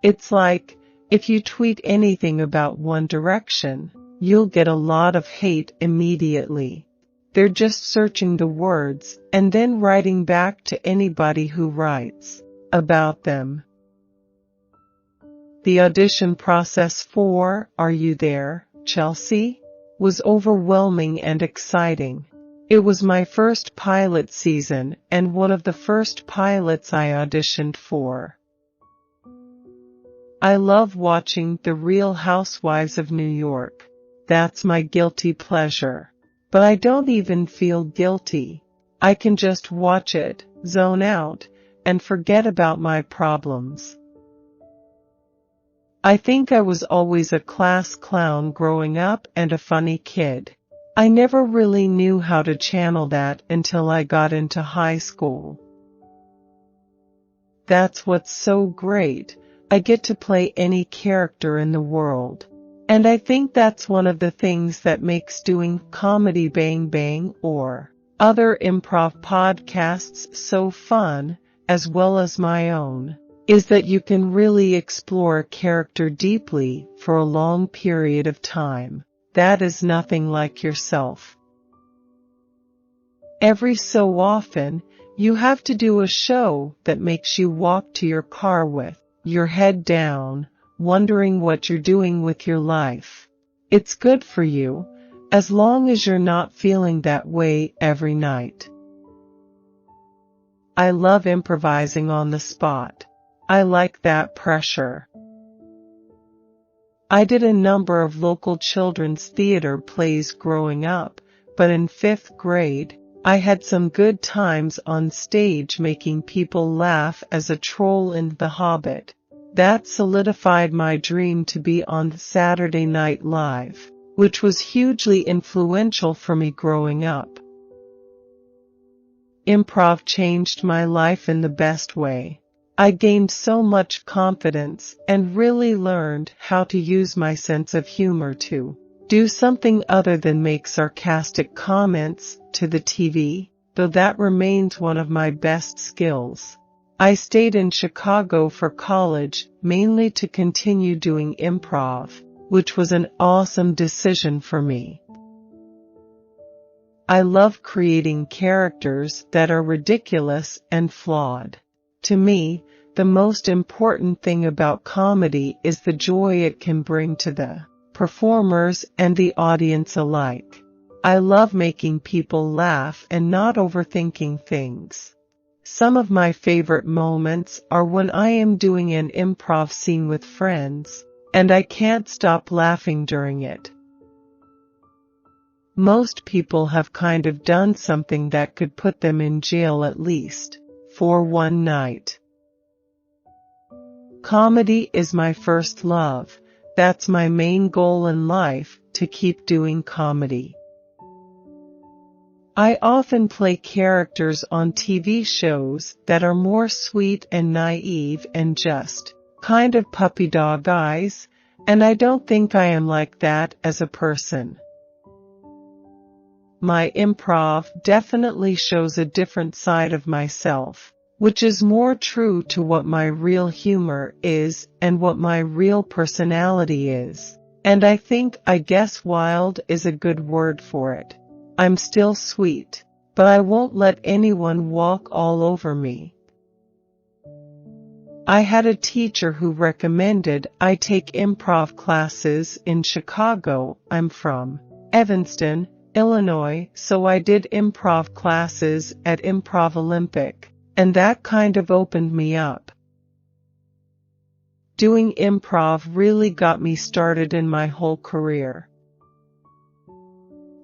It's like, if you tweet anything about One Direction, you'll get a lot of hate immediately. They're just searching the words and then writing back to anybody who writes about them. The audition process for Are You There, Chelsea? Was overwhelming and exciting. It was my first pilot season and one of the first pilots I auditioned for. I love watching The Real Housewives of New York. That's my guilty pleasure. But I don't even feel guilty. I can just watch it, zone out, and forget about my problems. I think I was always a class clown growing up and a funny kid. I never really knew how to channel that until I got into high school. That's what's so great. I get to play any character in the world. And I think that's one of the things that makes doing Comedy Bang Bang or other improv podcasts so fun, as well as my own, is that you can really explore a character deeply for a long period of time. That is nothing like yourself. Every so often, you have to do a show that makes you walk to your car with your head down, wondering what you're doing with your life. It's good for you, as long as you're not feeling that way every night. I love improvising on the spot. I like that pressure. I did a number of local children's theater plays growing up, but in 5th grade, I had some good times on stage making people laugh as a troll in The Hobbit. That solidified my dream to be on Saturday Night Live, which was hugely influential for me growing up. Improv changed my life in the best way. I gained so much confidence and really learned how to use my sense of humor to do something other than make sarcastic comments to the TV, though that remains one of my best skills. I stayed in Chicago for college mainly to continue doing improv, which was an awesome decision for me. I love creating characters that are ridiculous and flawed. To me, the most important thing about comedy is the joy it can bring to the performers and the audience alike. I love making people laugh and not overthinking things. Some of my favorite moments are when I am doing an improv scene with friends, and I can't stop laughing during it. Most people have kind of done something that could put them in jail at least for one night. Comedy is my first love. That's my main goal in life, to keep doing comedy. I often play characters on TV shows that are more sweet and naive and just kind of puppy dog eyes, and I don't think I am like that as a person. My improv definitely shows a different side of myself, which is more true to what my real humor is and what my real personality is. And I guess wild is a good word for it. I'm still sweet, but I won't let anyone walk all over me. I had a teacher who recommended I take improv classes in Chicago. I'm from Evanston, Illinois, so I did improv classes at Improv Olympic, and that kind of opened me up. Doing improv really got me started in my whole career.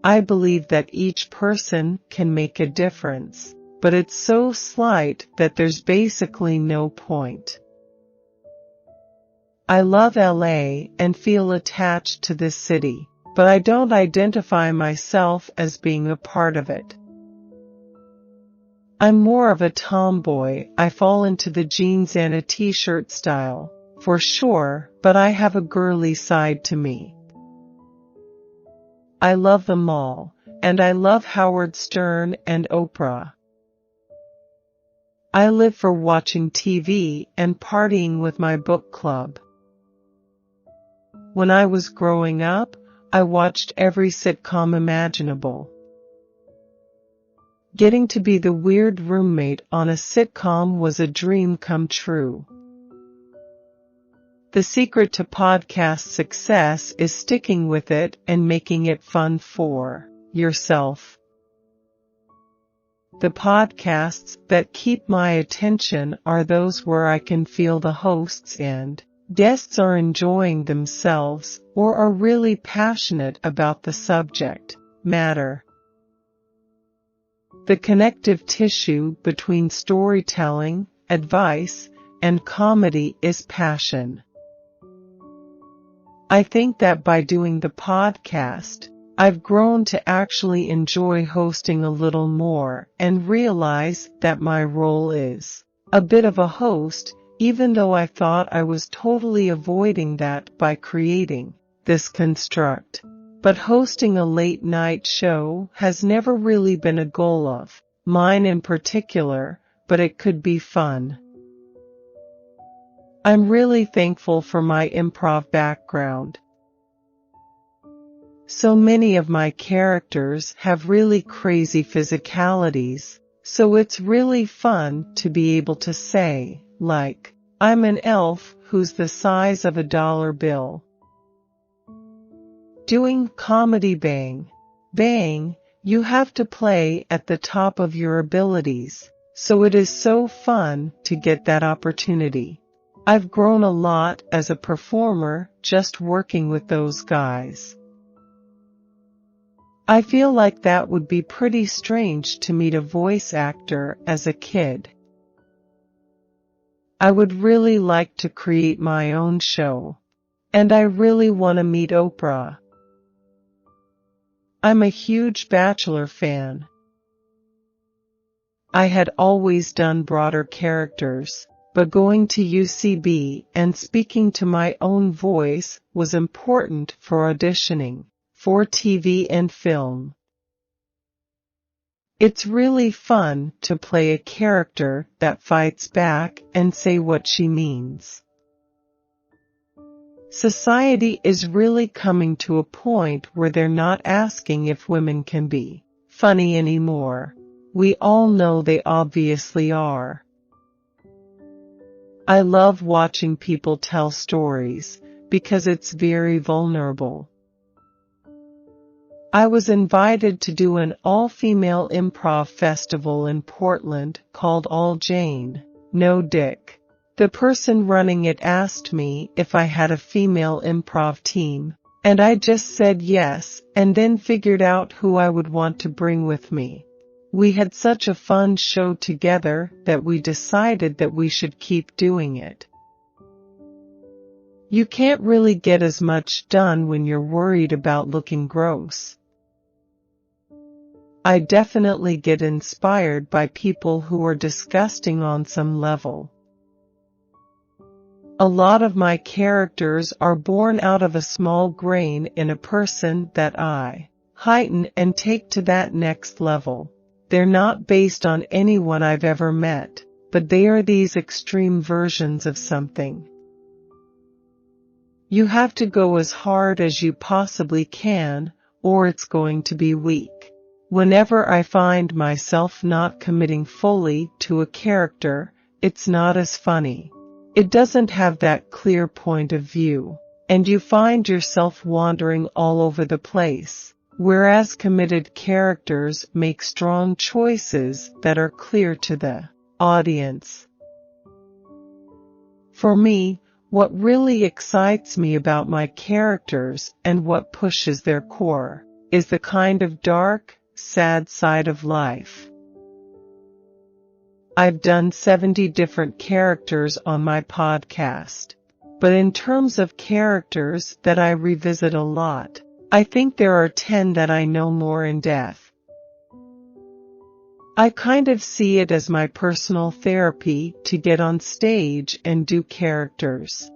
I believe that each person can make a difference, but it's so slight that there's basically no point. I love LA and feel attached to this city, but I don't identify myself as being a part of it. I'm more of a tomboy. I fall into the jeans and a t-shirt style, for sure, but I have a girly side to me. I love them all, and I love Howard Stern and Oprah. I live for watching TV and partying with my book club. When I was growing up, I watched every sitcom imaginable. Getting to be the weird roommate on a sitcom was a dream come true. The secret to podcast success is sticking with it and making it fun for yourself. The podcasts that keep my attention are those where I can feel the hosts and guests are enjoying themselves or are really passionate about the subject matter. The connective tissue between storytelling, advice, and comedy is passion. I think that by doing the podcast, I've grown to actually enjoy hosting a little more and realize that my role is a bit of a host, even though I thought I was totally avoiding that by creating this construct. But hosting a late-night show has never really been a goal of mine in particular, but it could be fun. I'm really thankful for my improv background. So many of my characters have really crazy physicalities, so it's really fun to be able to say, like, I'm an elf who's the size of a dollar bill. Doing comedy bang, you have to play at the top of your abilities, so it is so fun to get that opportunity. I've grown a lot as a performer just working with those guys. I feel like that would be pretty strange to meet a voice actor as a kid. I would really like to create my own show. And I really want to meet Oprah. I'm a huge Bachelor fan. I had always done broader characters, but going to UCB and speaking to my own voice was important for auditioning for TV and film. It's really fun to play a character that fights back and say what she means. Society is really coming to a point where they're not asking if women can be funny anymore. We all know they obviously are. I love watching people tell stories because it's very vulnerable. I was invited to do an all-female improv festival in Portland called All Jane, No Dick. The person running it asked me if I had a female improv team, and I just said yes, and then figured out who I would want to bring with me. We had such a fun show together that we decided that we should keep doing it. You can't really get as much done when you're worried about looking gross. I definitely get inspired by people who are disgusting on some level. A lot of my characters are born out of a small grain in a person that I heighten and take to that next level. They're not based on anyone I've ever met, but they are these extreme versions of something. You have to go as hard as you possibly can, or it's going to be weak. Whenever I find myself not committing fully to a character, it's not as funny. It doesn't have that clear point of view, and you find yourself wandering all over the place. Whereas committed characters make strong choices that are clear to the audience. For me, what really excites me about my characters and what pushes their core is the kind of dark, sad side of life. I've done 70 different characters on my podcast, but in terms of characters that I revisit a lot, I think there are 10 that I know more in depth. I kind of see it as my personal therapy to get on stage and do characters.